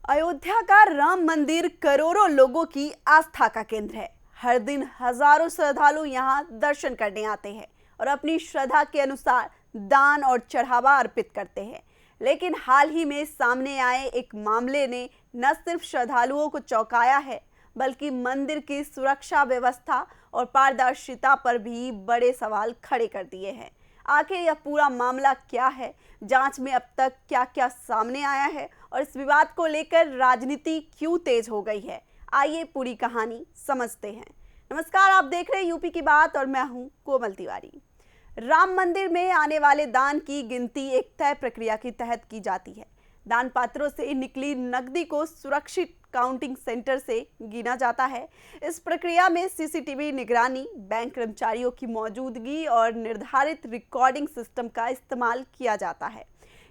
अयोध्या का राम मंदिर करोड़ों लोगों की आस्था का केंद्र है। हर दिन हजारों श्रद्धालु यहाँ दर्शन करने आते हैं और अपनी श्रद्धा के अनुसार दान और चढ़ावा अर्पित करते हैं। लेकिन हाल ही में सामने आए एक मामले ने न सिर्फ श्रद्धालुओं को चौंकाया है, बल्कि मंदिर की सुरक्षा व्यवस्था और पारदर्शिता पर भी बड़े सवाल खड़े कर दिए हैं। आखिर यह पूरा मामला क्या है, जांच में अब तक क्या क्या सामने आया है और इस विवाद को लेकर राजनीति क्यों तेज हो गई है, आइए पूरी कहानी समझते हैं। नमस्कार, आप देख रहे हैं यूपी की बात और मैं हूं कोमल तिवारी। राम मंदिर में आने वाले दान की गिनती एक तय प्रक्रिया के तहत की जाती है। दान पात्रों से निकली नकदी को सुरक्षित काउंटिंग सेंटर से गिना जाता है। इस प्रक्रिया में सीसीटीवी निगरानी, बैंक कर्मचारियों की मौजूदगी और निर्धारित रिकॉर्डिंग सिस्टम का इस्तेमाल किया जाता है।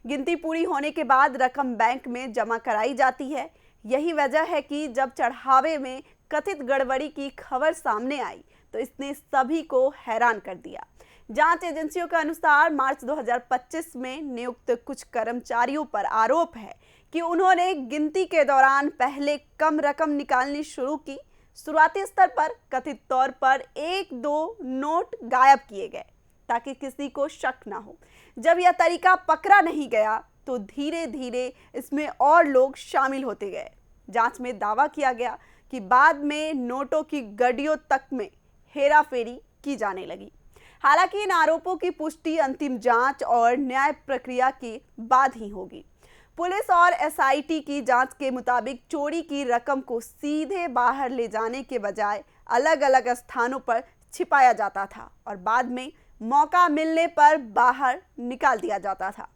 गिनती पूरी होने के बाद रकम बैंक में जमा कराई जाती है। यही वजह है कि जब चढ़ावे में कथित गड़बड़ी की खबर सामने आई तो इसने सभी को हैरान कर दिया। जांच एजेंसियों के अनुसार मार्च 2025 में नियुक्त कुछ कर्मचारियों पर आरोप है कि उन्होंने गिनती के दौरान पहले कम रकम निकालनी शुरू की। शुरुआती स्तर पर कथित तौर पर 1-2 नोट गायब किए गए ताकि किसी को शक ना हो। जब यह तरीका पकड़ा नहीं गया तो धीरे धीरे इसमें और लोग शामिल होते गए। जांच में दावा किया गया कि बाद में नोटों की गड्डियों तक में हेराफेरी की जाने लगी। हालांकि इन आरोपों की पुष्टि अंतिम जांच और न्याय प्रक्रिया के बाद ही होगी। पुलिस और एसआईटी की जांच के मुताबिक चोरी की रकम को सीधे बाहर ले जाने के बजाय अलग अलग स्थानों पर छिपाया जाता था और बाद में मौका मिलने पर बाहर निकाल दिया जाता था।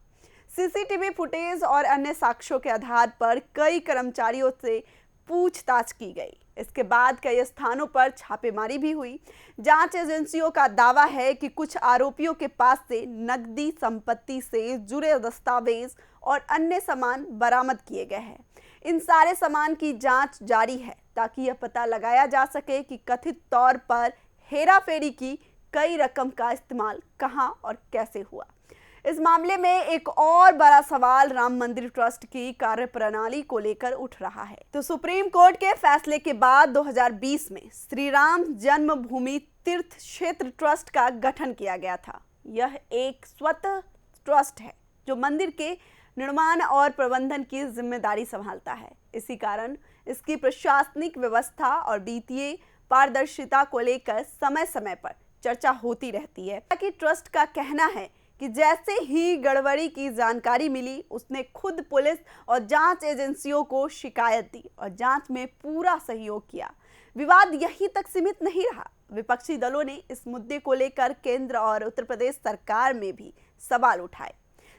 सीसीटीवी फुटेज और अन्य साक्ष्यों के आधार पर कई कर्मचारियों से पूछताछ की गई। इसके बाद कई स्थानों पर छापेमारी भी हुई। जांच एजेंसियों का दावा है कि कुछ आरोपियों के पास से नकदी, संपत्ति से जुड़े दस्तावेज और अन्य सामान बरामद किए गए हैं। इन सारे सामान की जांच जारी है ताकि यह पता लगाया जा सके कि कथित तौर पर हेराफेरी की कई रकम का इस्तेमाल कहां और कैसे हुआ। इस मामले में एक और बड़ा सवाल राम मंदिर ट्रस्ट की कार्यप्रणाली को लेकर उठ रहा है। तो सुप्रीम कोर्ट के फैसले के बाद 2020 में श्री राम जन्मभूमि तीर्थ क्षेत्र ट्रस्ट का गठन किया गया था। यह एक स्वतः ट्रस्ट है जो मंदिर के निर्माण और प्रबंधन की जिम्मेदारी संभालता है। इसी कारण इसकी प्रशासनिक व्यवस्था और वित्तीय पारदर्शिता को लेकर समय समय पर चर्चा होती रहती है। कि ट्रस्ट का कहना है कि जैसे ही गड़बड़ी की जानकारी मिली, उसने खुद पुलिस और जांच एजेंसियों को शिकायत दी और जांच में पूरा सहयोग किया। विवाद यहीं तक सीमित नहीं रहा। विपक्षी दलों ने इस मुद्दे को लेकर केंद्र और उत्तर प्रदेश सरकार में भी सवाल उठाए।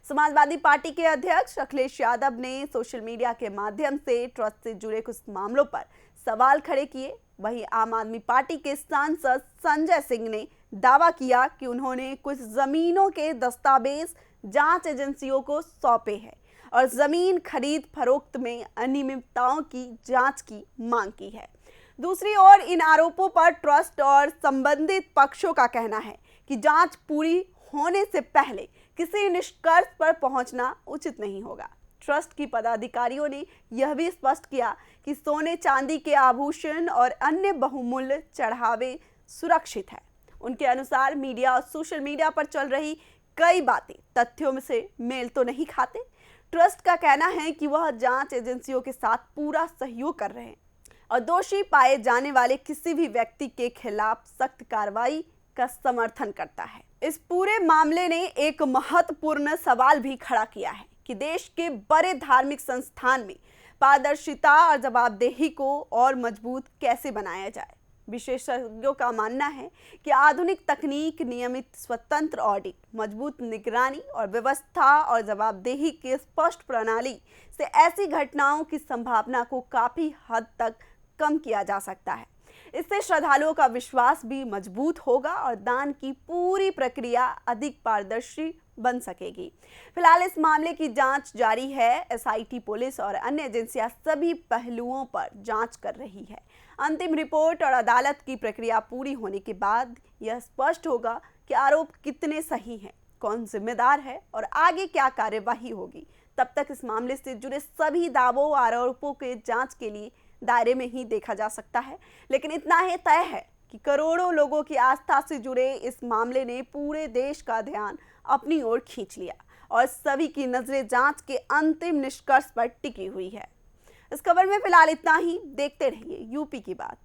समाजवादी पार्टी के अध्यक्ष अखिलेश यादव ने सोशल मीडिया के माध्यम से ट्रस्ट से जुड़े कुछ मामलों पर सवाल खड़े किए। वहीं आम आदमी पार्टी के सांसद संजय सिंह ने दावा किया कि उन्होंने कुछ जमीनों के दस्तावेज जांच एजेंसियों को सौंपे हैं और जमीन खरीद फरोख्त में अनियमितताओं की जांच की मांग की है। दूसरी ओर इन आरोपों पर ट्रस्ट और संबंधित पक्षों का कहना है कि जांच पूरी होने से पहले किसी निष्कर्ष पर पहुंचना उचित नहीं होगा। ट्रस्ट की पदाधिकारियों ने यह भी स्पष्ट किया कि सोने चांदी के आभूषण और अन्य बहुमूल्य चढ़ावे सुरक्षित है। उनके अनुसार मीडिया और सोशल मीडिया पर चल रही कई बातें तथ्यों से मेल तो नहीं खाते। ट्रस्ट का कहना है कि वह जांच एजेंसियों के साथ पूरा सहयोग कर रहे हैं और दोषी पाए जाने वाले किसी भी व्यक्ति के खिलाफ सख्त कार्रवाई का समर्थन करता है। इस पूरे मामले ने एक महत्वपूर्ण सवाल भी खड़ा किया है कि देश के बड़े धार्मिक संस्थान में पारदर्शिता और जवाबदेही को और मजबूत कैसे बनाया जाए। विशेषज्ञों का मानना है कि आधुनिक तकनीक, नियमित स्वतंत्र ऑडिट, मजबूत निगरानी और व्यवस्था और जवाबदेही की स्पष्ट प्रणाली से ऐसी घटनाओं की संभावना को काफी हद तक कम किया जा सकता है। इससे श्रद्धालुओं का विश्वास भी मजबूत होगा और दान की पूरी प्रक्रिया अधिक पारदर्शी बन सकेगी। फिलहाल इस मामले की जांच जारी है। एसआईटी, पुलिस और अन्य एजेंसियां सभी पहलुओं पर जांच कर रही है। अंतिम रिपोर्ट और अदालत की प्रक्रिया पूरी होने के बाद यह स्पष्ट होगा कि आरोप कितने सही हैं, कौन जिम्मेदार है और आगे क्या कार्यवाही होगी। तब तक इस मामले से जुड़े सभी दावों आरोपों के जांच के लिए दायरे में ही देखा जा सकता है। लेकिन इतना ही तय है कि करोड़ों लोगों की आस्था से जुड़े इस मामले ने पूरे देश का ध्यान अपनी ओर खींच लिया और सभी की नजरें जांच के अंतिम निष्कर्ष पर टिकी हुई है। इस खबर में फिलहाल इतना ही। देखते रहिए यूपी की बात।